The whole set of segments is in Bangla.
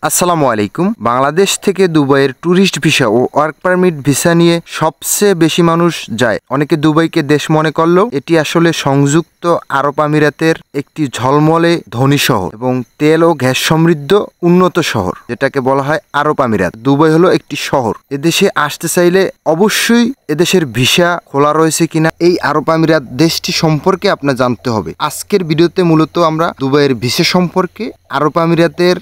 আসসালামু আলাইকুম। বাংলাদেশ থেকে দুবাইয়ের ট্যুরিস্ট ভিসা ও ওয়ার্ক পারমিট ভিসা নিয়ে সবচেয়ে বেশি মানুষ যায়। অনেকে দুবাইকে দেশ মনে করলেও এটি আসলে সংযুক্ত আরব আমিরাতের একটি ঝলমলে ধনী শহর এবং তেল ও গ্যাস সমৃদ্ধ উন্নত শহর, যেটাকে বলা হয় আরব আমিরাত। দুবাই হলো একটি শহর। এদেশে আসতে চাইলে অবশ্যই এদেশের ভিসা খোলা রয়েছে কিনা এই আরব আমিরাত দেশটি সম্পর্কে আপনার জানতে হবে। আজকের ভিডিওতে মূলত আমরা দুবাইয়ের ভিসা সম্পর্কে, আরব আমিরাতের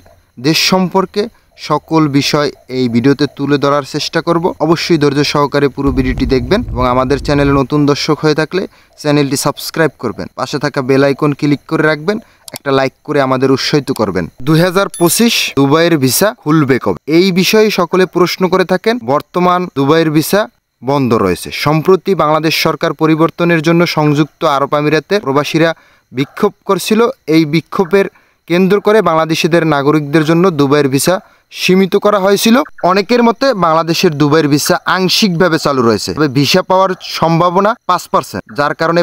দেশ সম্পর্কে সকল বিষয় এই ভিডিওতে তুলে ধরার চেষ্টা করব। অবশ্যই ধৈর্য সহকারে পুরো ভিডিওটি দেখবেন এবং আমাদের চ্যানেলে নতুন দর্শক হয়ে থাকলে চ্যানেলটি সাবস্ক্রাইব করবেন, পাশে থাকা বেল আইকন ক্লিক করে রাখবেন, একটা লাইক করে আমাদের উৎসাহিত করবেন। 2025 দুবাইয়ের ভিসা খুলবে কবে, এই বিষয়ে সকলে প্রশ্ন করে থাকেন। বর্তমান দুবাইয়ের ভিসা বন্ধ রয়েছে। সম্প্রতি বাংলাদেশ সরকার পরিবর্তনের জন্য সংযুক্ত আরব আমিরাতের প্রবাসীরা বিক্ষোভ করছিল। এই বিক্ষোভের কেন্দ্র করে বাংলাদেশিদের নাগরিকদের জন্য দুবাইয়ের ভিসা সীমিত করা হয়েছিল। অনেকের মতে বাংলাদেশের দুবাইয়ের ভিসা আংশিকভাবে চালু রয়েছে, তবে ভিসা পাওয়ার সম্ভাবনা 5%, যার কারণে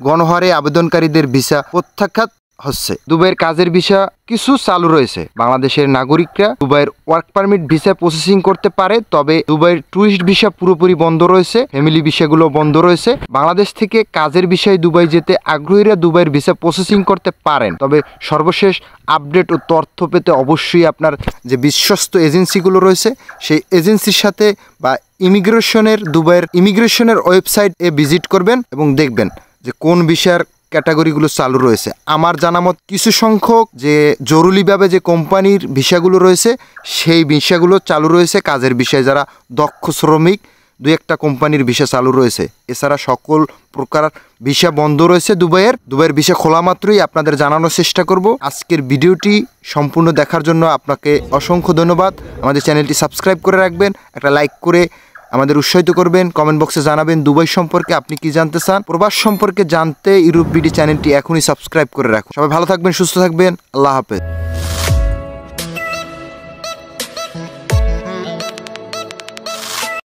গণহারে আবেদনকারীদের ভিসা প্রত্যাখ্যাত হচ্ছে। দুবাইয়ের কাজের ভিসা কিছু চালু রয়েছে। বাংলাদেশের নাগরিকরা দুবাইয়ের ওয়ার্ক পারমিট ভিসা প্রসেসিং করতে পারে, তবে দুবাইয়ের ট্যুরিস্ট ভিসা পুরোপুরি বন্ধ রয়েছে। ফ্যামিলি ভিসাগুলো বন্ধ রয়েছে। বাংলাদেশ থেকে কাজের বিষয়ে দুবাই যেতে আগ্রহীরা দুবাইয়ের ভিসা প্রসেসিং করতে পারেন, তবে সর্বশেষ আপডেট ও তথ্য পেতে অবশ্যই আপনার যে বিশ্বস্ত এজেন্সিগুলো রয়েছে সেই এজেন্সির সাথে বা দুবাইয়ের ইমিগ্রেশনের ওয়েবসাইটে ভিজিট করবেন এবং দেখবেন যে কোন ভিসার ক্যাটাগরিগুলো চালু রয়েছে। আমার জানামত কিছু সংখ্যক যে জরুরিভাবে যে কোম্পানির ভিসাগুলো রয়েছে সেই ভিসাগুলো চালু রয়েছে। কাজের বিষয়ে যারা দক্ষ শ্রমিক, দু একটা কোম্পানির ভিসা চালু রয়েছে। এছাড়া সকল প্রকার ভিসা বন্ধ রয়েছে। দুবাইয়ের ভিসা খোলা মাত্রই আপনাদের জানানোর চেষ্টা করব। আজকের ভিডিওটি সম্পূর্ণ দেখার জন্য আপনাকে অসংখ্য ধন্যবাদ। আমাদের চ্যানেলটি সাবস্ক্রাইব করে রাখবেন, একটা লাইক করে আমাদের উৎসাহিত করবেন। কমেন্ট বক্সে জানাবেন দুবাই সম্পর্কে আপনি কি জানতে চান। প্রবাস সম্পর্কে জানতে ইউরোপ বিডি চ্যানেলটি এখনই সাবস্ক্রাইব করে রাখুন। সবাই ভালো থাকবেন, সুস্থ থাকবেন। আল্লাহ হাফেজ।